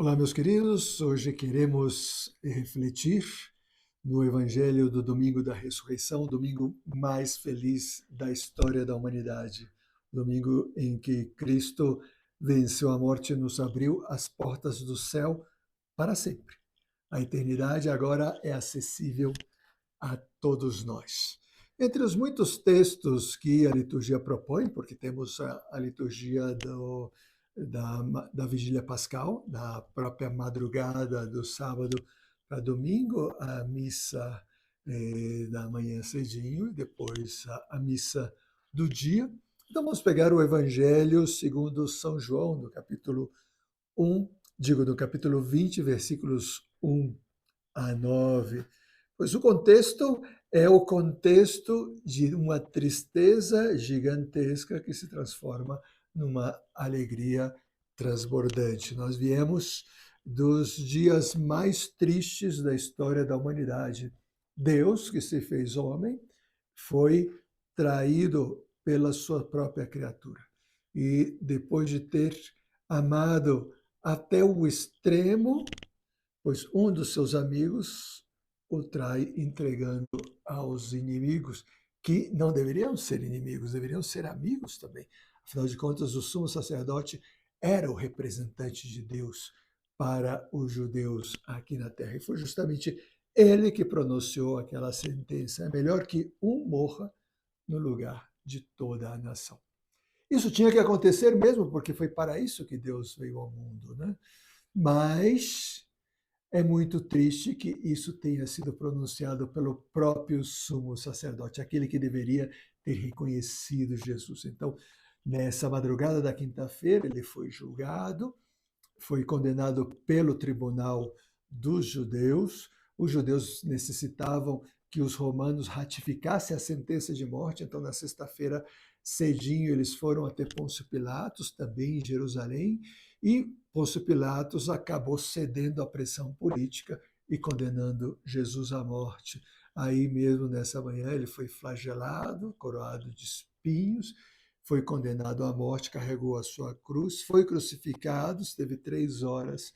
Olá, meus queridos. Hoje queremos refletir no Evangelho do domingo da ressurreição, o domingo mais feliz da história da humanidade. O domingo em que Cristo venceu a morte e nos abriu as portas do céu para sempre. A eternidade agora é acessível a todos nós. Entre os muitos textos que a liturgia propõe, porque temos a liturgia da Vigília Pascal, da própria madrugada do sábado para domingo, a missa da manhã cedinho, e depois a missa do dia. Então vamos pegar o Evangelho segundo São João, no capítulo 1, no capítulo 20, versículos 1 a 9. Pois o contexto é o contexto de uma tristeza gigantesca que se transforma numa alegria transbordante. Nós viemos dos dias mais tristes da história da humanidade. Deus, que se fez homem, foi traído pela sua própria criatura. E depois de ter amado até o extremo, pois um dos seus amigos o trai entregando aos inimigos, que não deveriam ser inimigos, deveriam ser amigos também. Afinal de contas, o sumo sacerdote era o representante de Deus para os judeus aqui na terra. E foi justamente ele que pronunciou aquela sentença: é melhor que um morra no lugar de toda a nação. Isso tinha que acontecer mesmo, porque foi para isso que Deus veio ao mundo, né? Mas é muito triste que isso tenha sido pronunciado pelo próprio sumo sacerdote, aquele que deveria ter reconhecido Jesus. Então, nessa madrugada da quinta-feira, ele foi julgado, foi condenado pelo tribunal dos judeus. Os judeus necessitavam que os romanos ratificassem a sentença de morte, então, na sexta-feira, cedinho, eles foram até Pôncio Pilatos, também em Jerusalém, e Pôncio Pilatos acabou cedendo à pressão política e condenando Jesus à morte. Aí mesmo nessa manhã ele foi flagelado, coroado de espinhos, foi condenado à morte, carregou a sua cruz, foi crucificado, esteve 3 horas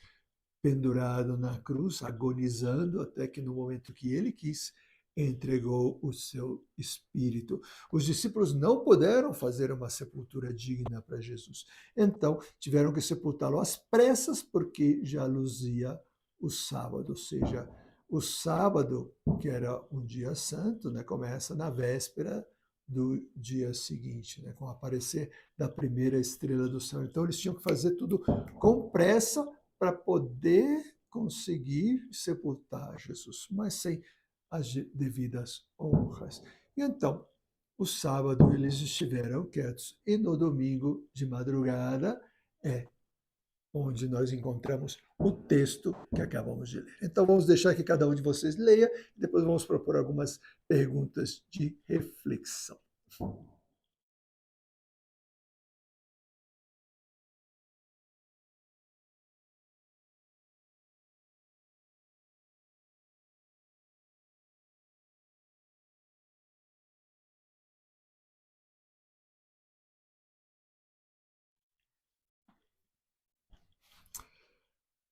pendurado na cruz, agonizando, até que no momento que ele quis, entregou o seu espírito. Os discípulos não puderam fazer uma sepultura digna para Jesus. Então, tiveram que sepultá-lo às pressas, porque já luzia o sábado, ou seja, o sábado, que era um dia santo, né, começa na véspera do dia seguinte, né, com o aparecer da primeira estrela do céu. Então, eles tinham que fazer tudo com pressa para poder conseguir sepultar Jesus, mas sem as devidas honras. E então, o sábado eles estiveram quietos, e no domingo de madrugada é onde nós encontramos o texto que acabamos de ler. Então vamos deixar que cada um de vocês leia, e depois vamos propor algumas perguntas de reflexão.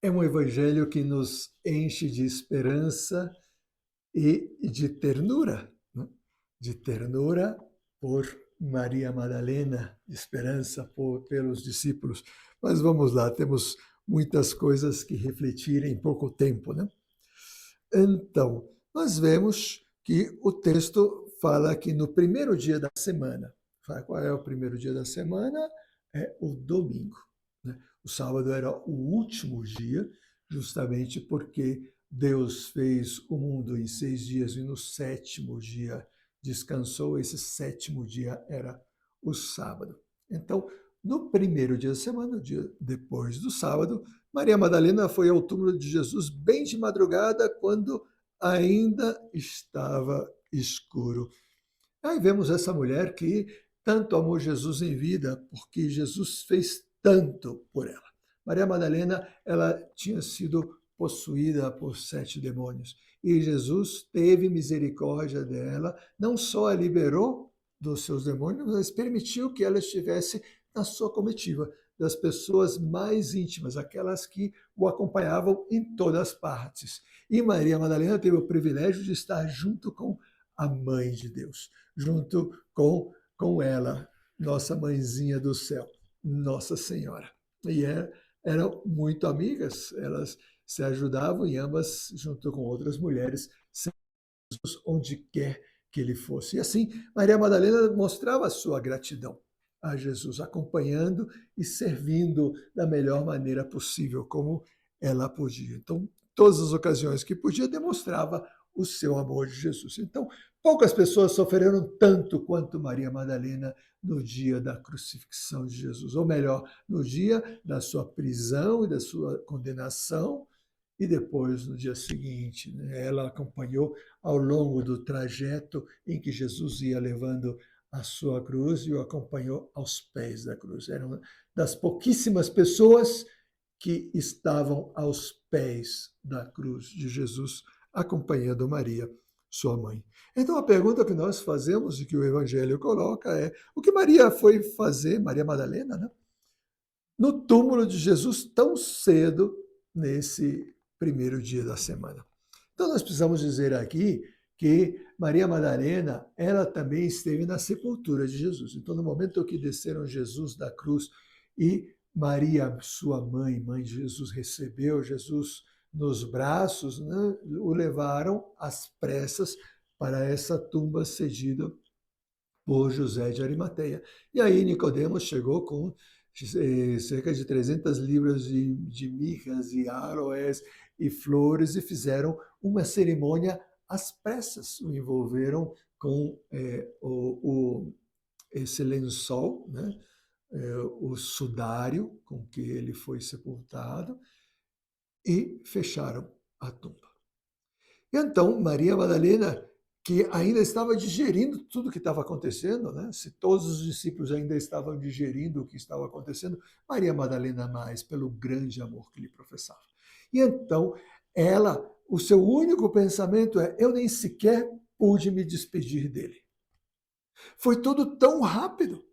É um evangelho que nos enche de esperança e de ternura, né? De ternura por Maria Madalena, de esperança pelos discípulos. Mas vamos lá, temos muitas coisas que refletir em pouco tempo, né? Então, nós vemos que o texto fala que no primeiro dia da semana, qual é o primeiro dia da semana? É o domingo, né? O sábado era o último dia, justamente porque Deus fez o mundo em 6 dias e no sétimo dia descansou. Esse sétimo dia era o sábado. Então, no primeiro dia da semana, o dia depois do sábado, Maria Madalena foi ao túmulo de Jesus bem de madrugada, quando ainda estava escuro. Aí vemos essa mulher que tanto amou Jesus em vida, porque Jesus fez tanto por ela. Maria Madalena, ela tinha sido possuída por 7 demônios, e Jesus teve misericórdia dela, não só a liberou dos seus demônios, mas permitiu que ela estivesse na sua comitiva, das pessoas mais íntimas, aquelas que o acompanhavam em todas as partes. E Maria Madalena teve o privilégio de estar junto com a Mãe de Deus, junto com ela, nossa mãezinha do céu, Nossa Senhora. E eram muito amigas, elas se ajudavam e ambas, junto com outras mulheres, onde quer que ele fosse. E assim, Maria Madalena mostrava a sua gratidão a Jesus, acompanhando e servindo da melhor maneira possível, como ela podia. Então, todas as ocasiões que podia, demonstrava o seu amor de Jesus. Então, poucas pessoas sofreram tanto quanto Maria Madalena no dia da crucifixão de Jesus, ou melhor, no dia da sua prisão e da sua condenação, e depois, no dia seguinte, né, ela acompanhou ao longo do trajeto em que Jesus ia levando a sua cruz e o acompanhou aos pés da cruz. Era uma das pouquíssimas pessoas que estavam aos pés da cruz de Jesus, acompanhando Maria, sua mãe. Então, a pergunta que nós fazemos e que o Evangelho coloca é: o que Maria foi fazer, Maria Madalena, né, no túmulo de Jesus tão cedo nesse primeiro dia da semana? Então, nós precisamos dizer aqui que Maria Madalena, ela também esteve na sepultura de Jesus. Então, no momento que desceram Jesus da cruz e Maria, sua mãe, mãe de Jesus, recebeu Jesus nos braços, né, o levaram às pressas para essa tumba cedida por José de Arimateia. E aí Nicodemos chegou com cerca de 300 libras de mirras e aloés e flores e fizeram uma cerimônia às pressas, o envolveram com esse lençol, né? O sudário com que ele foi sepultado, e fecharam a tumba. E então Maria Madalena, que ainda estava digerindo tudo o que estava acontecendo, né? Se todos os discípulos ainda estavam digerindo o que estava acontecendo, Maria Madalena mais, pelo grande amor que lhe professava. E então ela, o seu único pensamento é: eu nem sequer pude me despedir dele. Foi tudo tão rápido.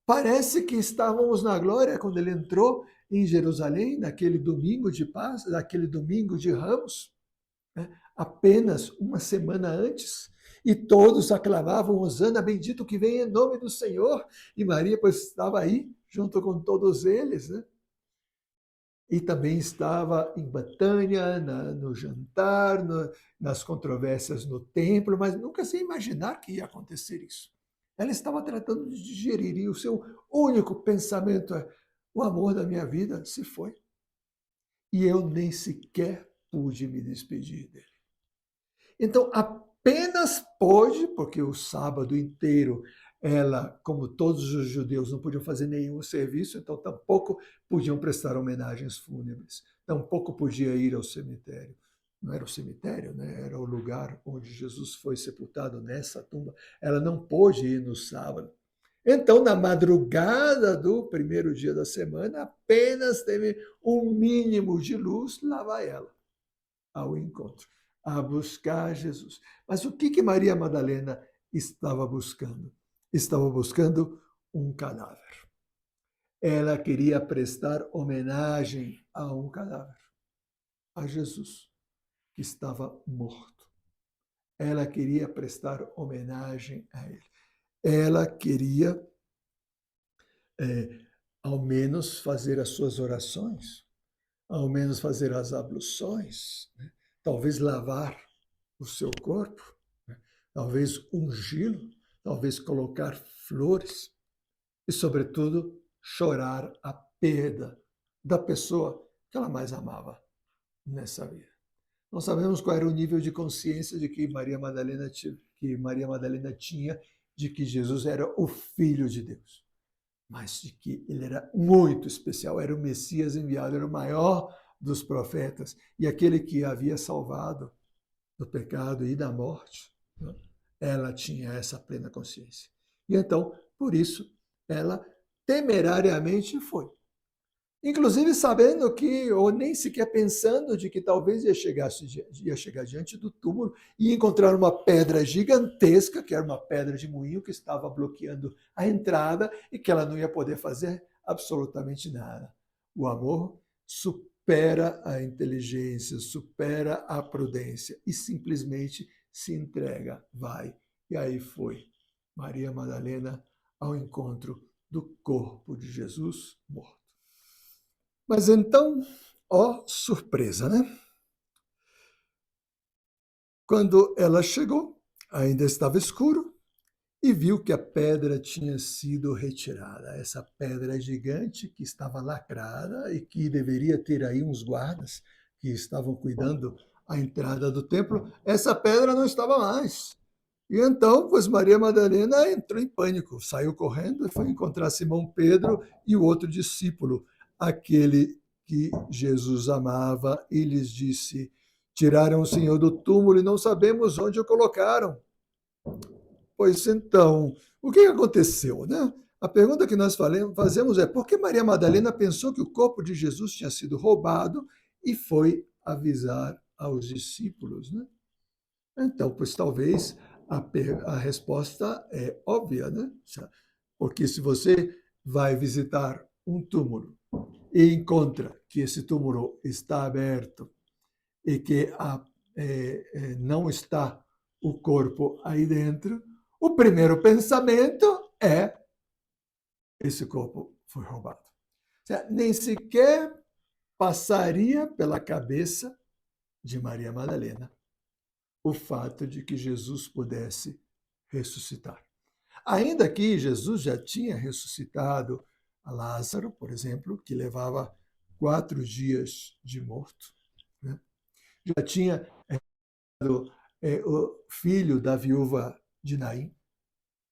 Parece que estávamos na glória quando ele entrou em Jerusalém, naquele domingo de Páscoa, naquele domingo de Ramos, né? Apenas uma semana antes, e todos aclamavam: Hosana, bendito que vem em nome do Senhor. E Maria, pois, estava aí, junto com todos eles, né? E também estava em Betânia, no jantar, nas controvérsias no templo, mas nunca sem imaginar que ia acontecer isso. Ela estava tratando de digerir, e o seu único pensamento é: o amor da minha vida se foi. E eu nem sequer pude me despedir dele. Então, apenas pôde, porque o sábado inteiro ela, como todos os judeus, não podiam fazer nenhum serviço, então tampouco podiam prestar homenagens fúnebres, tampouco podia ir ao cemitério. Não era o cemitério, né? Era o lugar onde Jesus foi sepultado, nessa tumba. Ela não pôde ir no sábado. Então, na madrugada do primeiro dia da semana, apenas teve um mínimo de luz, lá vai ela ao encontro, a buscar Jesus. Mas o que Maria Madalena estava buscando? Estava buscando um cadáver. Ela queria prestar homenagem a um cadáver, a Jesus, que estava morto. Ela queria prestar homenagem a ele. Ela queria, ao menos, fazer as suas orações, ao menos fazer as abluções, né? Talvez lavar o seu corpo, né? Talvez ungí-lo, talvez colocar flores e, sobretudo, chorar a perda da pessoa que ela mais amava nessa vida. Não sabemos qual era o nível de consciência de que Maria Madalena tinha de que Jesus era o Filho de Deus, mas de que ele era muito especial, era o Messias enviado, era o maior dos profetas e aquele que havia salvado do pecado e da morte, né? Ela tinha essa plena consciência. E então, por isso, ela temerariamente foi. Inclusive sabendo que, ou nem sequer pensando de que talvez ia chegar diante do túmulo e encontrar uma pedra gigantesca, que era uma pedra de moinho que estava bloqueando a entrada e que ela não ia poder fazer absolutamente nada. O amor supera a inteligência, supera a prudência e simplesmente se entrega, vai. E aí foi Maria Madalena ao encontro do corpo de Jesus morto. Mas então, ó surpresa, né? Quando ela chegou, ainda estava escuro e viu que a pedra tinha sido retirada. Essa pedra gigante que estava lacrada e que deveria ter aí uns guardas que estavam cuidando a entrada do templo, essa pedra não estava mais. E então, pois Maria Madalena entrou em pânico, saiu correndo e foi encontrar Simão Pedro e o outro discípulo, aquele que Jesus amava, e lhes disse: Tiraram o Senhor do túmulo e não sabemos onde o colocaram. Pois então, o que aconteceu, né? A pergunta que nós fazemos é: por que Maria Madalena pensou que o corpo de Jesus tinha sido roubado e foi avisar aos discípulos, né? Então, pois talvez a resposta é óbvia, né? Porque se você vai visitar um túmulo e encontra que esse túmulo está aberto e que não está o corpo aí dentro, o primeiro pensamento é: esse corpo foi roubado. Nem sequer passaria pela cabeça de Maria Madalena o fato de que Jesus pudesse ressuscitar. Ainda que Jesus já tinha ressuscitado a Lázaro, por exemplo, que levava 4 dias de morto, né? Já tinha o filho da viúva de Naim,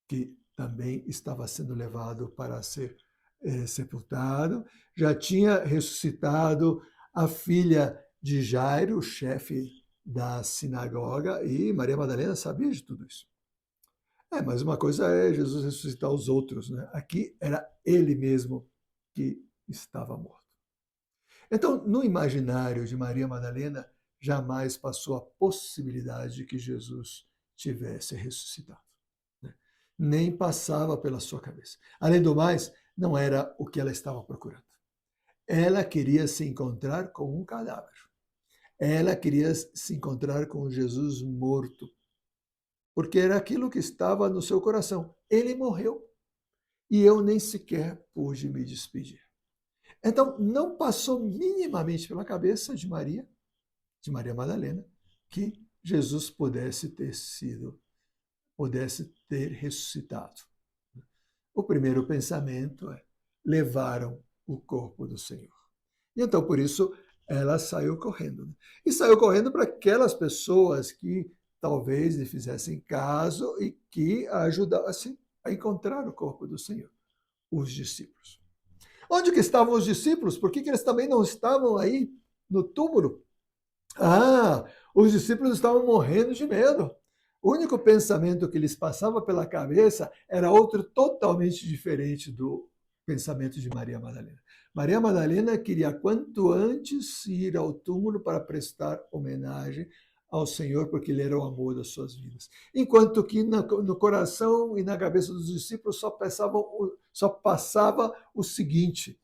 que também estava sendo levado para ser sepultado, já tinha ressuscitado a filha de Jairo, o chefe da sinagoga, e Maria Madalena sabia de tudo isso. Mas uma coisa é Jesus ressuscitar os outros, né? Aqui era ele mesmo que estava morto. Então, no imaginário de Maria Madalena, jamais passou a possibilidade de que Jesus tivesse ressuscitado, né? Nem passava pela sua cabeça. Além do mais, não era o que ela estava procurando. Ela queria se encontrar com um cadáver. Ela queria se encontrar com Jesus morto, porque era aquilo que estava no seu coração. Ele morreu e eu nem sequer pude me despedir. Então, não passou minimamente pela cabeça de Maria Madalena, que Jesus pudesse ter ressuscitado. O primeiro pensamento é: levaram o corpo do Senhor. E então, por isso, ela saiu correndo, né? E saiu correndo para aquelas pessoas que talvez lhe fizessem caso e que a ajudassem a encontrar o corpo do Senhor, os discípulos. Onde que estavam os discípulos? Por que eles também não estavam aí no túmulo? Os discípulos estavam morrendo de medo. O único pensamento que lhes passava pela cabeça era outro totalmente diferente do pensamento de Maria Madalena. Maria Madalena queria quanto antes ir ao túmulo para prestar homenagem ao Senhor, porque ele era o amor das suas vidas. Enquanto que no coração e na cabeça dos discípulos só passava o seguinte: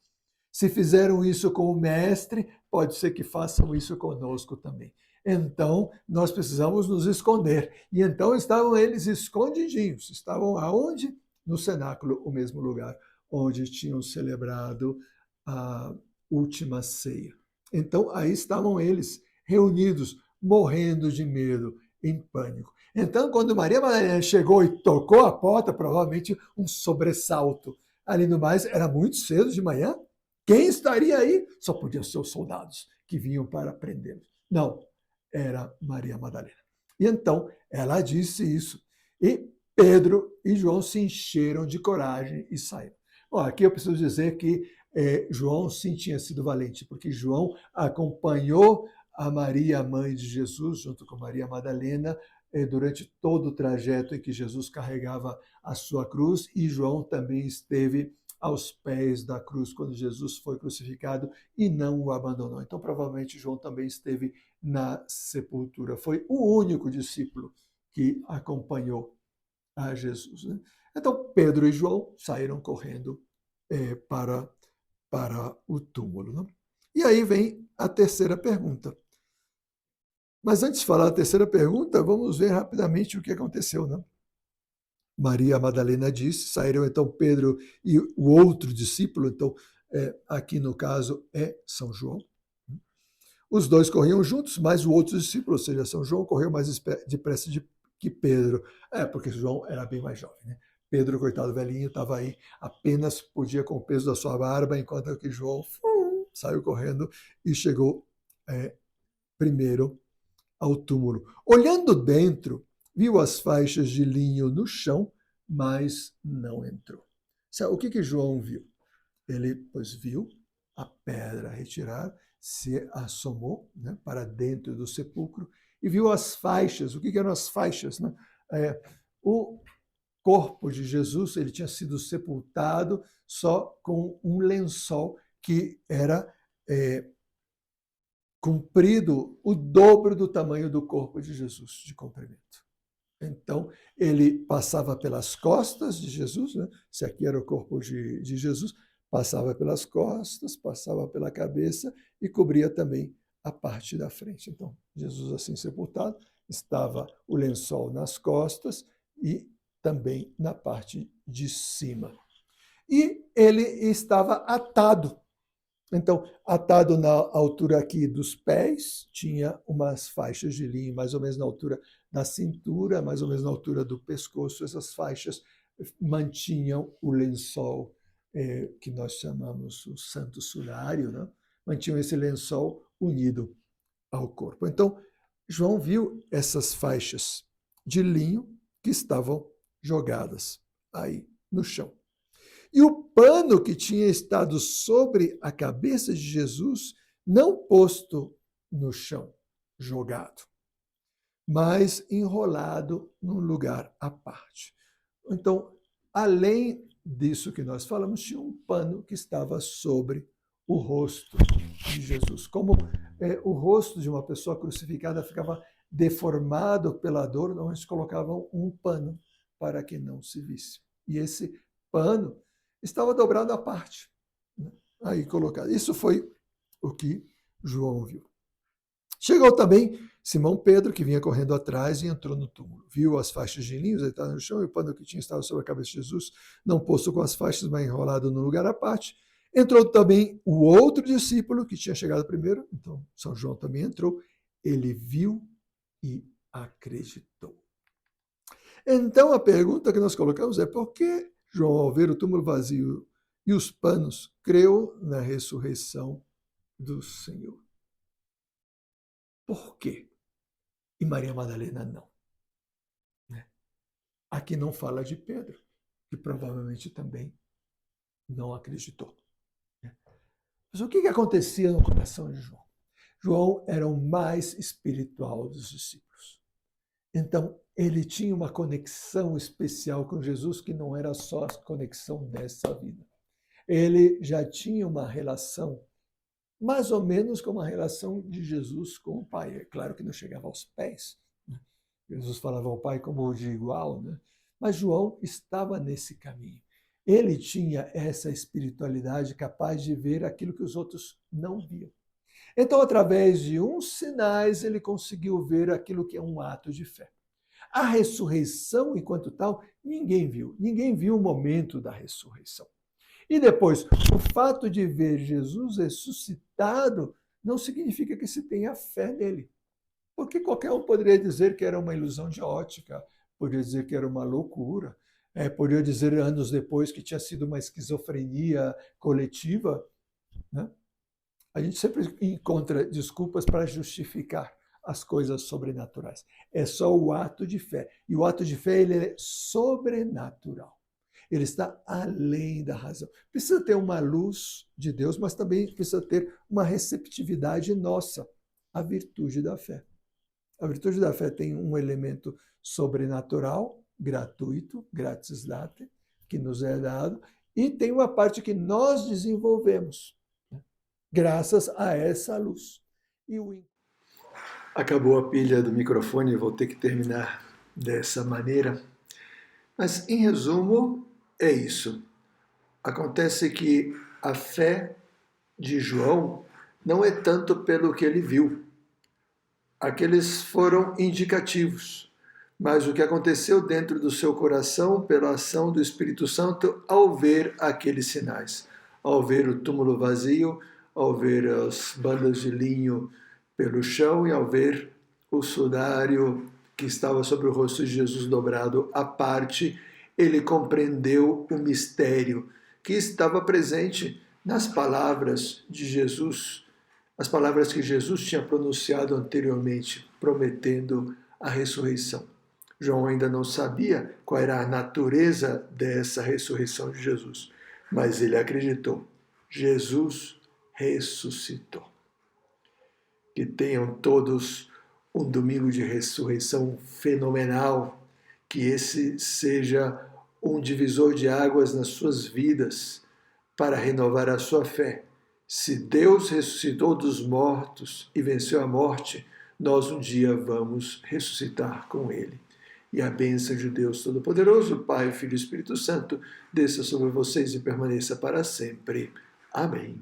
se fizeram isso com o Mestre, pode ser que façam isso conosco também. Então, nós precisamos nos esconder. E então estavam eles escondidinhos. Estavam aonde? No cenáculo, o mesmo lugar onde tinham celebrado a última ceia. Então, aí estavam eles reunidos, morrendo de medo, em pânico. Então, quando Maria Madalena chegou e tocou a porta, provavelmente um sobressalto. Além do mais, era muito cedo de manhã. Quem estaria aí? Só podiam ser os soldados que vinham para prendê-los. Não, era Maria Madalena. E então ela disse isso. E Pedro e João se encheram de coragem e saíram. Bom, aqui eu preciso dizer que João sim tinha sido valente, porque João acompanhou a Maria, mãe de Jesus, junto com Maria Madalena, durante todo o trajeto em que Jesus carregava a sua cruz, e João também esteve aos pés da cruz quando Jesus foi crucificado e não o abandonou. Então, provavelmente, João também esteve na sepultura. Foi o único discípulo que acompanhou a Jesus, né? Então, Pedro e João saíram correndo para para o túmulo. Não? E aí vem a terceira pergunta. Mas antes de falar a terceira pergunta, vamos ver rapidamente o que aconteceu. Não? Maria Madalena disse, saíram então Pedro e o outro discípulo, então aqui no caso é São João. Os dois corriam juntos, mas o outro discípulo, ou seja, São João, correu mais depressa que Pedro. Porque João era bem mais jovem. Né? Pedro, coitado velhinho, estava aí, apenas podia com o peso da sua barba, enquanto que João saiu correndo e chegou primeiro ao túmulo. Olhando dentro, viu as faixas de linho no chão, mas não entrou. O que João viu? Ele, pois, viu a pedra retirar, se assomou, né, para dentro do sepulcro e viu as faixas. O que eram as faixas? Né? O corpo de Jesus ele tinha sido sepultado só com um lençol que era comprido o dobro do tamanho do corpo de Jesus, de comprimento. Então, ele passava pelas costas de Jesus, né? Se aqui era o corpo de Jesus, passava pelas costas, passava pela cabeça e cobria também a parte da frente. Então, Jesus assim sepultado, estava o lençol nas costas e também na parte de cima. E ele estava atado. Então, atado na altura aqui dos pés, tinha umas faixas de linho, mais ou menos na altura da cintura, mais ou menos na altura do pescoço. Essas faixas mantinham o lençol, que nós chamamos o santo sudário, né? Mantinham esse lençol unido ao corpo. Então, João viu essas faixas de linho que estavam jogadas aí no chão. E o pano que tinha estado sobre a cabeça de Jesus, não posto no chão, jogado, mas enrolado num lugar à parte. Então, além disso que nós falamos, tinha um pano que estava sobre o rosto de Jesus. Como o rosto de uma pessoa crucificada ficava deformado pela dor, então eles colocavam um pano para que não se visse. E esse pano estava dobrado à parte, né? Aí colocado. Isso foi o que João viu. Chegou também Simão Pedro, que vinha correndo atrás e entrou no túmulo. Viu as faixas de linho deitadas no chão e o pano que tinha estado sobre a cabeça de Jesus, não posto com as faixas, mas enrolado no lugar à parte. Entrou também o outro discípulo, que tinha chegado primeiro, então São João também entrou. Ele viu e acreditou. Então a pergunta que nós colocamos é: por que João, ao ver o túmulo vazio e os panos, creu na ressurreição do Senhor? Por quê? E Maria Madalena não. Aqui não fala de Pedro, que provavelmente também não acreditou. Mas o que acontecia no coração de João? João era o mais espiritual dos discípulos. Então, ele tinha uma conexão especial com Jesus que não era só a conexão dessa vida. Ele já tinha uma relação, mais ou menos como a relação de Jesus com o Pai. É claro que não chegava aos pés. Né? Jesus falava ao Pai como de igual, né? Mas João estava nesse caminho. Ele tinha essa espiritualidade capaz de ver aquilo que os outros não viam. Então, através de uns sinais, ele conseguiu ver aquilo que é um ato de fé. A ressurreição, enquanto tal, ninguém viu. Ninguém viu o momento da ressurreição. E depois, o fato de ver Jesus ressuscitado não significa que se tenha fé nele. Porque qualquer um poderia dizer que era uma ilusão de ótica, poderia dizer que era uma loucura, poderia dizer anos depois que tinha sido uma esquizofrenia coletiva. Né? A gente sempre encontra desculpas para justificar as coisas sobrenaturais. É só o ato de fé. E o ato de fé ele é sobrenatural. Ele está além da razão. Precisa ter uma luz de Deus, mas também precisa ter uma receptividade nossa, a virtude da fé. A virtude da fé tem um elemento sobrenatural, gratuito, grátis late, que nos é dado, e tem uma parte que nós desenvolvemos, né? Graças a essa luz. Acabou a pilha do microfone, vou ter que terminar dessa maneira. Mas, em resumo, é isso. Acontece que a fé de João não é tanto pelo que ele viu. Aqueles foram indicativos, mas o que aconteceu dentro do seu coração pela ação do Espírito Santo ao ver aqueles sinais, ao ver o túmulo vazio, ao ver as bandas de linho pelo chão e ao ver o sudário que estava sobre o rosto de Jesus dobrado à parte, ele compreendeu o mistério que estava presente nas palavras de Jesus, as palavras que Jesus tinha pronunciado anteriormente, prometendo a ressurreição. João ainda não sabia qual era a natureza dessa ressurreição de Jesus, mas ele acreditou. Jesus ressuscitou. Que tenham todos um domingo de ressurreição fenomenal, que esse seja um divisor de águas nas suas vidas para renovar a sua fé. Se Deus ressuscitou dos mortos e venceu a morte, nós um dia vamos ressuscitar com Ele. E a bênção de Deus Todo-Poderoso, Pai, Filho e Espírito Santo, desça sobre vocês e permaneça para sempre. Amém.